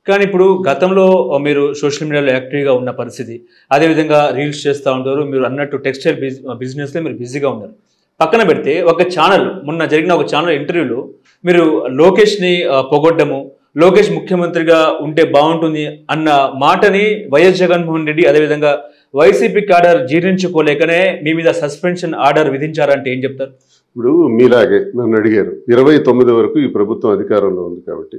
కానీ ఇప్పుడు గతంలో మీరు సోషల్ మీడియాలో యాక్టివ్గా ఉన్న పరిస్థితి, అదేవిధంగా రీల్స్ చేస్తూ ఉంటారు. మీరు అన్నట్టు టెక్స్టైల్ బిజినెస్లో మీరు బిజీగా ఉన్నారు. పక్కన పెడితే ఒక ఛానల్, మొన్న జరిగిన ఒక ఛానల్ ఇంటర్వ్యూలో మీరు లోకేష్ని పొగొడ్డము, లోకేష్ ముఖ్యమంత్రిగా ఉంటే బాగుంటుంది అన్న మాటని వైఎస్ జగన్మోహన్ రెడ్డి అదేవిధంగా వైసీపీ క్యాడర్ జీర్ణించుకోలేకనే మీ మీద సస్పెన్షన్ ఆర్డర్ విధించారంటే ఏం చెప్తారు? ఇప్పుడు మీలాగే నన్ను అడిగారు, 29 వరకు ఈ ప్రభుత్వం అధికారంలో ఉంది కాబట్టి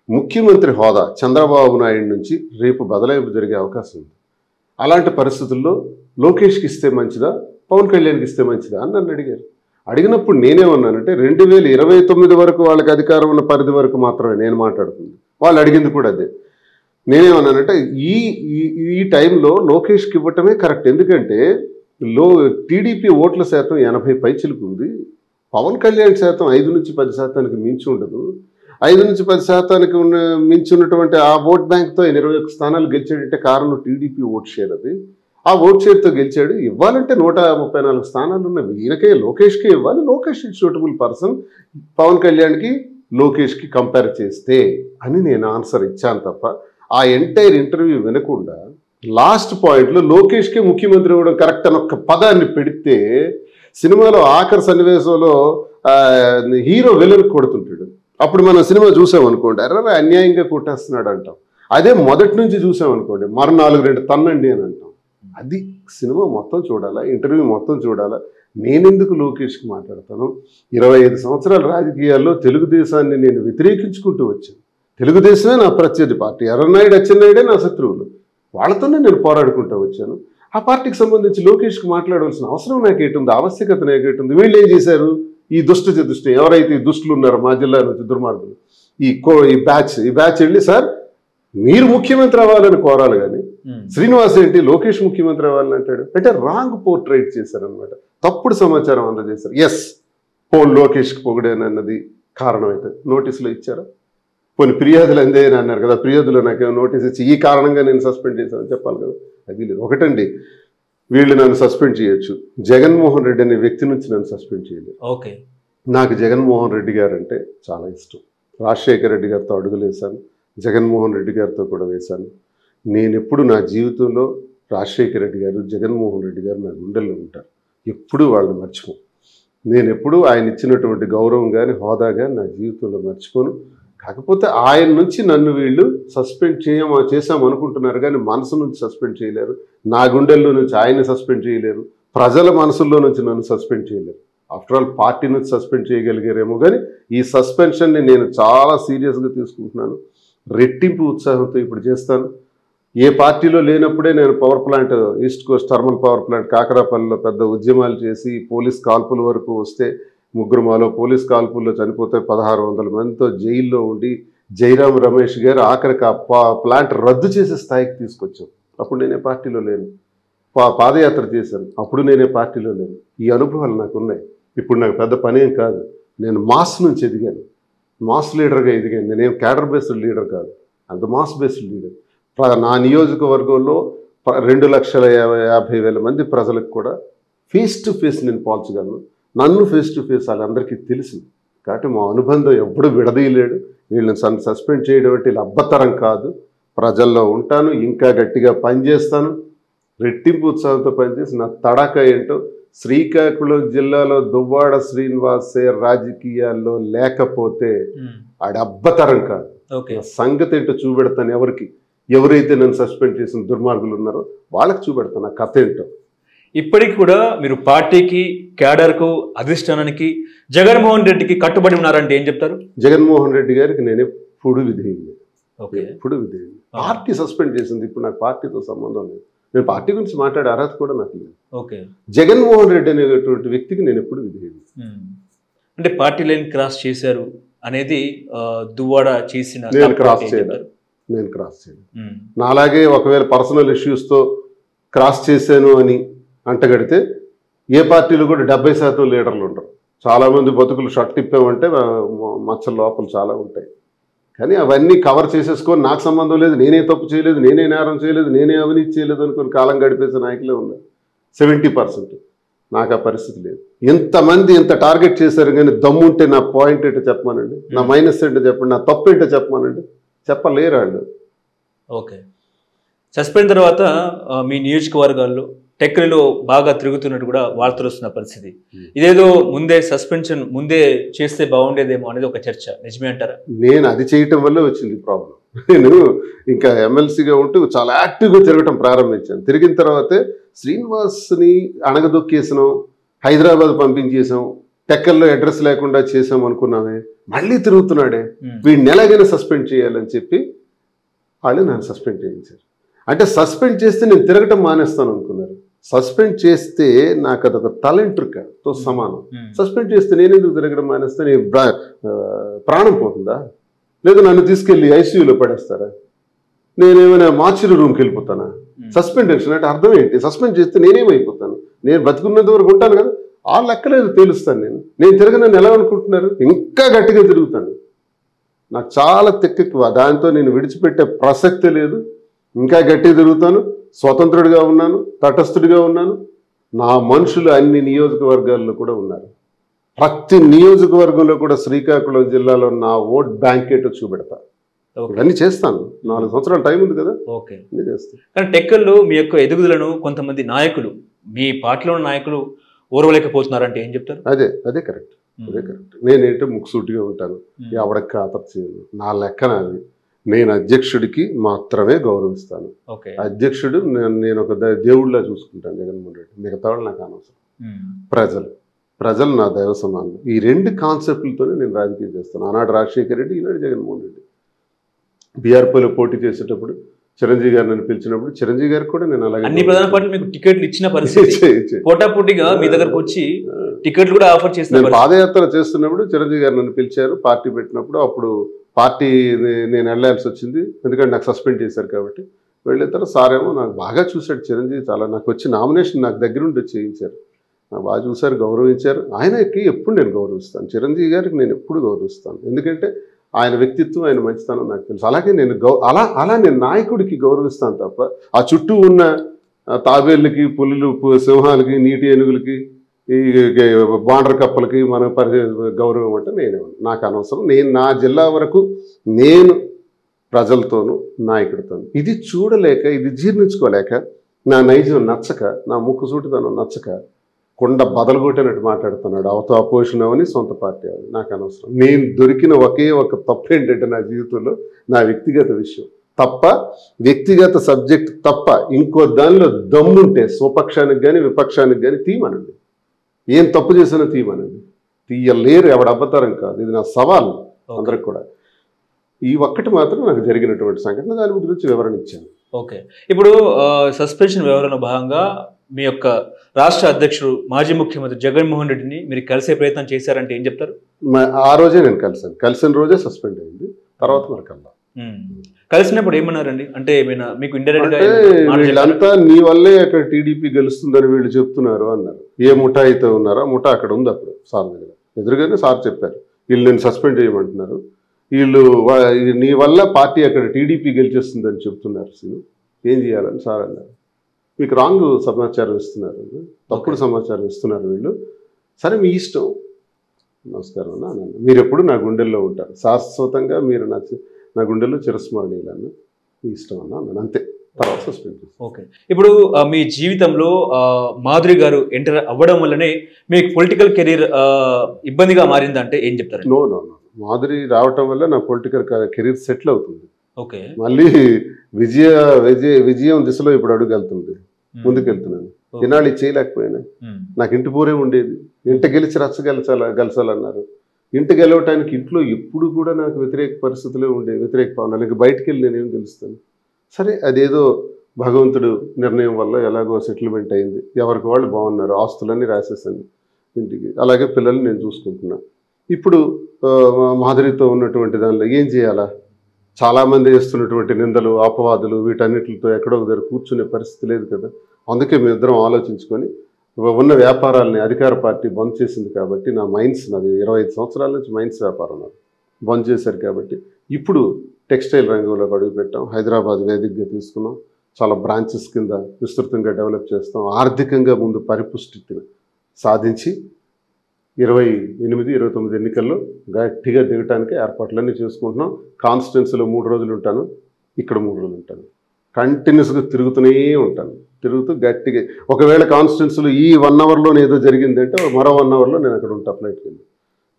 ముఖ్యమంత్రి హోదా చంద్రబాబు నాయుడు నుంచి రేపు బదలాయింపు జరిగే అవకాశం ఉంది. అలాంటి పరిస్థితుల్లో లోకేష్కి ఇస్తే మంచిదా, పవన్ కళ్యాణ్కి ఇస్తే మంచిదా అని నన్ను అడిగారు. అడిగినప్పుడు నేనేమన్నానంటే 2029 వరకు వాళ్ళకి అధికారం ఉన్న పరిధి వరకు మాత్రమే నేను మాట్లాడుతుంది. వాళ్ళు అడిగింది కూడా అదే. నేనేమన్నానంటే ఈ టైంలో లోకేష్కి ఇవ్వటమే కరెక్ట్. ఎందుకంటే టీడీపీ ఓట్ల శాతం 80 పైచిలకు ఉంది. పవన్ కళ్యాణ్ శాతం 5 నుంచి 10% మించి ఉండదు. 5 నుంచి 10% మించి ఉన్నటువంటి ఆ ఓట్ బ్యాంక్తో 21 స్థానాలు గెలిచాడంటే కారణం టీడీపీ ఓట్ షేర్. అది ఆ ఓట్ షేర్తో గెలిచాడు. ఇవ్వాలంటే 134 స్థానాలు ఉన్నవి. ఈయనకే లోకేష్కే ఇవ్వాలి. Lokesh suitable person. పవన్ కళ్యాణ్కి లోకేష్కి కంపేర్ చేస్తే అని నేను ఆన్సర్ ఇచ్చాను తప్ప ఆ ఎంటైర్ ఇంటర్వ్యూ వినకుండా లాస్ట్ పాయింట్లో లోకేష్కే ముఖ్యమంత్రి ఇవ్వడం కరెక్ట్ అని ఒక్క పదాన్ని పెడితే సినిమాలో ఆఖరి సన్నివేశంలో హీరో విలన్ కొడుతుంటాడు. అప్పుడు మనం సినిమా చూసామనుకోండి, అరే అన్యాయంగా కొట్టేస్తున్నాడు అంటాం. అదే మొదటి నుంచి చూసామనుకోండి, మరో 4-2 తన్నండి అని అంటాం. అది సినిమా మొత్తం చూడాలా, ఇంటర్వ్యూ మొత్తం చూడాలా. నేనెందుకు లోకేష్కి మాట్లాడతాను? 25 సంవత్సరాల రాజకీయాల్లో తెలుగుదేశాన్ని నేను వ్యతిరేకించుకుంటూ వచ్చాను. తెలుగుదేశమే నా ప్రత్యర్థి పార్టీ. ఎర్రనాయుడు అచ్చెన్నాయుడే నా శత్రువులు. వాళ్ళతోనే నేను పోరాడుకుంటూ వచ్చాను. ఆ పార్టీకి సంబంధించి లోకేష్కి మాట్లాడవలసిన అవసరం నాకేటుంది, ఆవశ్యకత నాకేటుంది. వీళ్ళు ఏం చేశారు? ఈ దుష్టి ఎవరైతే ఈ దుష్టులు ఉన్నారో మా జిల్లా నుంచి దుర్మార్గులు, ఈ బ్యాచ్ వెళ్ళి సార్ మీరు ముఖ్యమంత్రి అవ్వాలని కోరాలి. కానీ శ్రీనివాస్ ఏంటి లోకేష్ ముఖ్యమంత్రి అవ్వాలని అంటాడు అంటే రాంగ్ పోర్ట్రైట్ చేశారనమాట. తప్పుడు సమాచారం అందజేశారు. ఎస్, లోకేష్కి పొగిడేనన్నది కారణం అయితే నోటీసులో ఇచ్చారా? కొన్ని ఫిర్యాదులు అందేని అన్నారు కదా, ఫిర్యాదులో నాకేమో నోటీస్ ఇచ్చి ఈ కారణంగా నేను సస్పెండ్ చేశానని చెప్పాలి కదా. అది లేదు. ఒకటండి, వీళ్ళు నన్ను సస్పెండ్ చేయొచ్చు, జగన్మోహన్ రెడ్డి అనే వ్యక్తి నుంచి నన్ను సస్పెండ్ చేయలేదు. ఓకే, నాకు జగన్మోహన్ రెడ్డి గారు అంటే చాలా ఇష్టం. రాజశేఖర రెడ్డి గారితో అడుగులు వేశాను, జగన్మోహన్ రెడ్డి గారితో కూడా వేశాను. నేను ఎప్పుడు నా జీవితంలో రాజశేఖర రెడ్డి గారు, జగన్మోహన్ రెడ్డి గారు నా గుండెల్లో ఉంటారు. ఎప్పుడూ వాళ్ళని మర్చిపోను. నేను ఎప్పుడూ ఆయన ఇచ్చినటువంటి గౌరవం కానీ హోదా కానీ నా జీవితంలో మర్చిపోను. కాకపోతే ఆయన నుంచి నన్ను వీళ్ళు సస్పెండ్ చేశామనుకుంటున్నారు కానీ మనసు నుంచి సస్పెండ్ చేయలేరు. నా గుండెల్లో నుంచి ఆయన్ని సస్పెండ్ చేయలేరు. ప్రజల మనసుల్లో నుంచి నన్ను సస్పెండ్ చేయలేరు. ఆఫ్టర్ ఆల్ పార్టీ నుంచి సస్పెండ్ చేయగలిగారేమో కానీ ఈ సస్పెన్షన్ని నేను చాలా సీరియస్గా తీసుకుంటున్నాను. రెట్టింపు ఉత్సాహంతో ఇప్పుడు చేస్తాను. ఏ పార్టీలో లేనప్పుడే నేను power plant, east coast thermal power plant కాకరాపల్లిలో పెద్ద ఉద్యమాలు చేసి పోలీస్ కాల్పుల వరకు వస్తే, ముగ్గురు పోలీస్ కాల్పుల్లో చనిపోతే 1600 మందితో జైల్లో ఉండి జైరామ్ రమేష్ గారు ఆఖరికి ఆ ప్లాంట్ రద్దు చేసే స్థాయికి తీసుకొచ్చాం. అప్పుడు నేనే పార్టీలో లేను. పాదయాత్ర చేశాను, అప్పుడు నేనే పార్టీలో లేను. ఈ అనుభవాలు నాకు ఉన్నాయి. ఇప్పుడు నాకు పెద్ద పనేం కాదు. నేను మాస్ నుంచి ఎదిగాను, మాస్ లీడర్గా ఎదిగాను. నేనేం క్యాడర్ బేస్డ్ లీడర్ కాదు, అంత మాస్ బేస్డ్ లీడర్. నా నియోజకవర్గంలో 2,50,000 మంది ప్రజలకు కూడా ఫేస్ టు ఫేస్ నేను పోల్చగలను. నన్ను ఫేస్ టు ఫేస్ వాళ్ళందరికీ తెలుసు. కాబట్టి మా అనుబంధం ఎప్పుడు విడదీయలేడు. వీళ్ళని సస్పెండ్ చేయడం అంటే అబ్బతరం కాదు. ప్రజల్లో ఉంటాను, ఇంకా గట్టిగా పనిచేస్తాను, రెట్టింపు ఉత్సాహంతో పనిచేసి నా తడాక ఏంటో శ్రీకాకుళం జిల్లాలో దువ్వాడ శ్రీనివాసే రాజకీయాల్లో లేకపోతే ఆడ అబ్బతరం కాదు. సంగతి ఏంటో చూపెడతాను. ఎవరైతే నన్ను సస్పెండ్ చేసిన దుర్మార్గులు ఉన్నారో వాళ్ళకి చూపెడతాను ఆ కథ ఏంటో. ఇప్పటికి కూడా మీరు పార్టీకి, క్యాడర్కు, అధిష్టానానికి, జగన్మోహన్ రెడ్డికి కట్టుబడి ఉన్నారంటే ఏం చెప్తారు? జగన్మోహన్ రెడ్డి గారికి నేను ఎప్పుడు విధేయుడు. పార్టీ సస్పెండ్ చేసింది, ఇప్పుడు నాకు పార్టీతో సంబంధం లేదు. నేను పార్టీ గురించి మాట్లాడే అర్హత కూడా నాకు లేదు. జగన్మోహన్ రెడ్డి అనేటువంటి వ్యక్తికి నేను ఎప్పుడు విధేయుడు. అంటే పార్టీ లైన్ క్రాస్ చేశారు అనేది దువ్వాడ చేసిన. నేను క్రాస్ చేయను. నాలాగే ఒకవేళ పర్సనల్ ఇష్యూస్తో క్రాస్ చేశాను అని అంటగడితే ఏ పార్టీలో కూడా 70% లీడర్లు ఉంటారు. చాలామంది బతుకులు షర్ట్ తిప్పామంటే మచ్చల లోపల చాలా ఉంటాయి. కానీ అవన్నీ కవర్ చేసేసుకొని నాకు సంబంధం లేదు, నేనే తప్పు చేయలేదు, నేనే నేరం చేయలేదు, నేనే అవినీతి చేయలేదు అనుకుని కాలం గడిపేసే నాయకులే ఉన్నారు 70%. నాకు ఆ పరిస్థితి లేదు. ఎంతమంది ఎంత టార్గెట్ చేశారు కానీ దమ్ముంటే నా పాయింట్ ఏంటో చెప్పమానండి, నా మైనస్ ఏంటో చెప్పండి, నా తప్పు ఏంటో చెప్పమానండి. చెప్పలేరు వాళ్ళు. ఓకే. సస్పెండ్ తర్వాత మీ నియోజకవర్గాల్లో టెక్కలిలో బాగా తిరుగుతున్నట్టు కూడా వార్తలు వస్తున్న పరిస్థితి. ఇదేదో ముందే సస్పెన్షన్ ముందే చేస్తే బాగుండేదేమో అనేది ఒక చర్చ. నిజమే అంటారా? నేను అది చేయటం వల్ల వచ్చింది ప్రాబ్లం. నేను ఇంకా ఎమ్మెల్సీగా ఉంటూ చాలా యాక్టివ్గా తిరగటం ప్రారంభించాను. తిరిగిన తర్వాతే శ్రీనివాస్ని అణగదొక్కేసాం, హైదరాబాద్ పంపించేసాం, టెక్కల్లో అడ్రస్ లేకుండా చేసాం అనుకున్నామే, మళ్ళీ తిరుగుతున్నాడే, వీడిని ఎలాగైనా సస్పెండ్ చేయాలని చెప్పి వాళ్ళు నన్ను సస్పెండ్ చేయించారు. అంటే సస్పెండ్ చేస్తే నేను తిరగటం మానేస్తాను అనుకున్నారు. సస్పెండ్ చేస్తే నాకు అదొక తలెంట్రుకతో సమానం. సస్పెండ్ చేస్తే నేను ఎందుకు తిరగడం మానేస్తే నేను ప్రాణం పోతుందా? లేదా నన్ను తీసుకెళ్ళి ఐసీయూలో పడేస్తారా? నేనేమైనా మార్చురీ రూమ్కి వెళ్ళిపోతానా? సస్పెండేషన్ అంటే అర్థం ఏంటి? సస్పెండ్ చేస్తే నేనేమైపోతాను? నేను బతుకున్నంత వరకు ఉంటాను కదా, ఆ లెక్కలేదు తేలుస్తాను. నేను తిరగనని ఎలా అనుకుంటున్నారు? ఇంకా గట్టిగా తిరుగుతాను. నాకు చాలా తెక్కెక్కువ. దాంతో నేను విడిచిపెట్టే ప్రసక్తే లేదు. ఇంకా గట్టిగా తిరుగుతాను. స్వతంత్రుడిగా ఉన్నాను, తటస్థుడిగా ఉన్నాను. నా మనుషులు అన్ని నియోజకవర్గాల్లో కూడా ఉన్నారు. ప్రతి నియోజకవర్గంలో కూడా శ్రీకాకుళం జిల్లాలో నా ఓట్ బ్యాంక్ ఏంటో చూపెడతా. ఇవన్నీ చేస్తాను. 4 సంవత్సరాల టైం ఉంది కదా. ఓకే, అన్నీ చేస్తాను. కానీ టెక్కల్లో మీ యొక్క ఎదుగుదలను కొంతమంది నాయకులు, మీ పార్టీలో నాయకులు ఓర్వలేకపోతున్నారంటే ఏం చెప్తారు? అదే కరెక్ట్. నేనేంటో ముక్సూటిగా ఉంటాను. ఎవరికి ఖాతరు చేయను. నా లెక్కన అది. నేను అధ్యక్షుడికి మాత్రమే గౌరవిస్తాను. అధ్యక్షుడు నేను ఒక దేవుడిలా చూసుకుంటాను జగన్మోహన్ రెడ్డి. మిగతా వాళ్ళు నాకు అనవసరం. ప్రజలు నా దైవ సమానం. ఈ 2 కాన్సెప్ట్లతోనే నేను రాజకీయం చేస్తాను. ఆనాడు రాజశేఖర రెడ్డి, ఈనాడు జగన్మోహన్ రెడ్డి. బీఆర్పీలో పోటీ చేసేటప్పుడు చిరంజీవి గారు నన్ను పిలిచినప్పుడు చిరంజీవి గారికి కూడా నేను అలాగే అన్ని ప్రధాన పార్టీలు మీకు టికెట్లు ఇచ్చిన పరిస్థితి, పోటాపోటీగా మీ దగ్గరకు వచ్చి టికెట్లు కూడా ఆఫర్ చేసిన. నేను పాదయాత్ర చేస్తున్నప్పుడు చిరంజీవి గారు నన్ను పిలిచారు. పార్టీ పెట్టినప్పుడు అప్పుడు పార్టీ నేను వెళ్ళాల్సి వచ్చింది. ఎందుకంటే నాకు సస్పెండ్ చేశారు కాబట్టి. వెళ్ళిన తర్వాత సారేమో నాకు బాగా చూశాడు చిరంజీవి. చాలా నాకు వచ్చి నామినేషన్ నాకు దగ్గరుండి చేయించారు. నాకు బాగా చూశారు, గౌరవించారు. ఆయనకి ఎప్పుడు నేను గౌరవిస్తాను. చిరంజీవి గారికి నేను ఎప్పుడు గౌరవిస్తాను. ఎందుకంటే ఆయన వ్యక్తిత్వం, ఆయన మంచితనం నాకు తెలుసు. అలాగే నేను అలా నేను నాయకుడికి గౌరవిస్తాను తప్ప ఆ చుట్టూ ఉన్న తాబేళ్ళకి, పులులు, సింహాలకి, నీటి ఏనుగులకి, ఈ బాండర్ కప్పలకి మన గౌరవం అంటే నాకు అనవసరం. నేను నా జిల్లా వరకు నేను ప్రజలతోనూ నాయకుడితోనూ ఇది చూడలేక, ఇది జీర్ణించుకోలేక, నా నైజం నచ్చక, నా ముక్కుసూటితనం నచ్చక కొండ బదలగొట్టినట్టు మాట్లాడుతున్నాడు. అపోజిషన్ అవని, సొంత పార్టీ అవని నాకు అనవసరం. నేను దొరికిన ఒకే ఒక తప్పు ఏంటంటే నా జీవితంలో నా వ్యక్తిగత విషయం తప్ప, వ్యక్తిగత సబ్జెక్ట్ తప్ప ఇంకో దానిలో దమ్ముంటే స్వపక్షానికి కానీ విపక్షానికి కానీ తీయమనండి. ఏం తప్పు చేసినా తీయమనండి. తీయలేరు, ఎవడ అబ్బతారం కాదు. ఇది నా సవాల్ అందరికి కూడా. ఈ ఒక్కటి మాత్రం నాకు జరిగినటువంటి సంఘటన, దాని గురించి వివరణ ఇచ్చాను. ఓకే, ఇప్పుడు సస్పెన్షన్ వివరణ భాగంగా మీ యొక్క రాష్ట్ర అధ్యక్షుడు మాజీ ముఖ్యమంత్రి జగన్మోహన్ రెడ్డిని మీరు కలిసే ప్రయత్నం చేశారంటే ఏం చెప్తారు? ఆ రోజే నేను కలిసిన రోజే సస్పెండ్ అయింది. తర్వాత మరి కల్లా కలిసినప్పుడు ఏమన్నారండి? అంటే ఏమైనా మీకు ఇండైరెక్ట్ గా వీళ్ళంతా నీ వల్లే అక్కడ టీడీపీ గెలుస్తుందని వీళ్ళు చెప్తున్నారు అన్నారు. ఏ ముఠా అయితే ఉన్నారో ముఠా అక్కడ ఉంది. అప్పుడు సార్ దగ్గర ఎదురుగానే సార్ చెప్పారు, వీళ్ళు నేను సస్పెండ్ చేయమంటున్నారు, వీళ్ళు నీ వల్ల పార్టీ అక్కడ టీడీపీ గెలిచేస్తుందని చెప్తున్నారు, ఏం చేయాలని సార్ అన్నారు. మీకు రాంగ్ సమాచారం ఇస్తున్నారు, తప్పుడు సమాచారం ఇస్తున్నారు వీళ్ళు. సరే మీ ఇష్టం, నమస్కారం అన్న అన్నాను. మీరు ఎప్పుడు నా గుండెల్లో ఉంటారు, శాశ్వతంగా మీరు నా గుండెల్లో చిరస్మరణీయులన్న, మీ ఇష్టం అన్న అన్నాను. అంతే. తర్వాత సస్పెండ్ చేస్తాను. ఓకే, ఇప్పుడు మీ జీవితంలో మాధురి గారు ఎంటర్ అవ్వడం వల్లనే మీకు పొలిటికల్ కెరీర్ ఇబ్బందిగా మారిందంటే ఏం చెప్తారు? నో, మాధురి రావటం వల్ల నా పొలిటికల్ కెరీర్ సెటిల్ అవుతుంది. ఓకే, మళ్ళీ విజయం దిశలో ఇప్పుడు అడుగుకెళ్తుంది, ముందుకెళ్తున్నాను. ఇన్నాళ్ళు చేయలేకపోయినా. నాకు ఇంటి పోరే ఉండేది. ఇంట గెలిచి గెలిచాలన్నారు. ఇంటి గెలవటానికి ఇంట్లో ఎప్పుడు కూడా నాకు వ్యతిరేక పరిస్థితులే ఉండేవి, వ్యతిరేక భావన. అలాగే బయటికి వెళ్ళి నేనేం గెలుస్తాను. సరే, అదేదో భగవంతుడు నిర్ణయం వల్ల ఎలాగో సెటిల్మెంట్ అయింది. ఎవరికి వాళ్ళు బాగున్నారు, ఆస్తులన్నీ రాసేసాను ఇంటికి. అలాగే పిల్లల్ని నేను చూసుకుంటున్నా. ఇప్పుడు మాధురితో ఉన్నటువంటి దానిలో ఏం చేయాలా? చాలామంది వేస్తున్నటువంటి నిందలు, అపవాదులు, వీటన్నిటితో ఎక్కడో దగ్గర కూర్చునే పరిస్థితి లేదు కదా. అందుకే మేమిద్దరం ఆలోచించుకొని ఉన్న వ్యాపారాలని అధికార పార్టీ బంద్ చేసింది కాబట్టి, నాది 25 సంవత్సరాల నుంచి మైన్స్ వ్యాపారం నాది బంద్ చేశారు కాబట్టి, ఇప్పుడు టెక్స్టైల్ రంగంలోకి అడుగుపెట్టాం. హైదరాబాద్ వేదికగా తీసుకున్నాం. చాలా బ్రాంచెస్ కింద విస్తృతంగా డెవలప్ చేస్తాం. ఆర్థికంగా ముందు పరిపుష్టిని సాధించి 28, 29 ఎన్నికల్లో గట్టిగా దిగటానికి ఏర్పాట్లన్నీ చేసుకుంటున్నాం. కాన్స్టిట్యున్సీలో 3 రోజులు ఉంటాను. ఇక్కడ 3 రోజులు ఉంటాను. కంటిన్యూస్గా తిరుగుతూనే ఉంటాను. తిరుగుతూ గట్టిగా ఒకవేళ కాన్స్టిట్యున్సీలో ఈ 1 అవర్లో ఏదో జరిగిందంటే మరో 1 అవర్లో నేను అక్కడ ఉంటా ఫ్లైట్కి వెళ్ళి.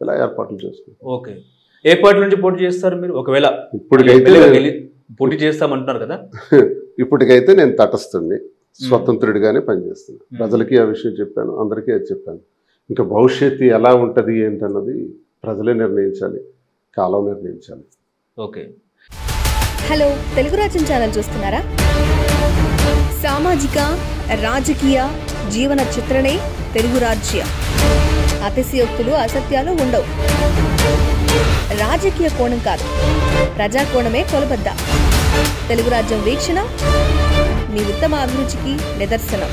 ఇలా ఏర్పాట్లు చేసుకుంటాను. ఓకే. ఏ పార్టీ నుంచి పోటీ చేస్తారు మీరు? ఒకవేళ ఇప్పటికైతే పోటీ చేస్తామంటున్నారు కదా, ఇప్పటికైతే నేను తటస్థుడిని, స్వతంత్రుడిగానే పనిచేస్తున్నాను. ప్రజలకి ఆ విషయం చెప్పాను, అందరికీ అది చెప్పాను. ఇంకా భవిష్యత్తు ఎలా ఉంటుంది ఏంటన్నది ప్రజలే నిర్ణయించాలి, కాలం నిర్ణయించాలి. ఓకే. హలో, తెలుగు రాజ్యం ఛానల్ చూస్తున్నారా? సామాజిక రాజకీయ జీవన చిత్రణే తెలుగు రాజ్యం. అతిశయోక్తులు అసత్యాలు ఉండవు. రాజకీయ కోణం కాదు, ప్రజా కోణమే కొలబద్ద. తెలుగు రాజ్యం వీక్షణ మీ ఉత్తమ అభిరుచికి నిదర్శనం.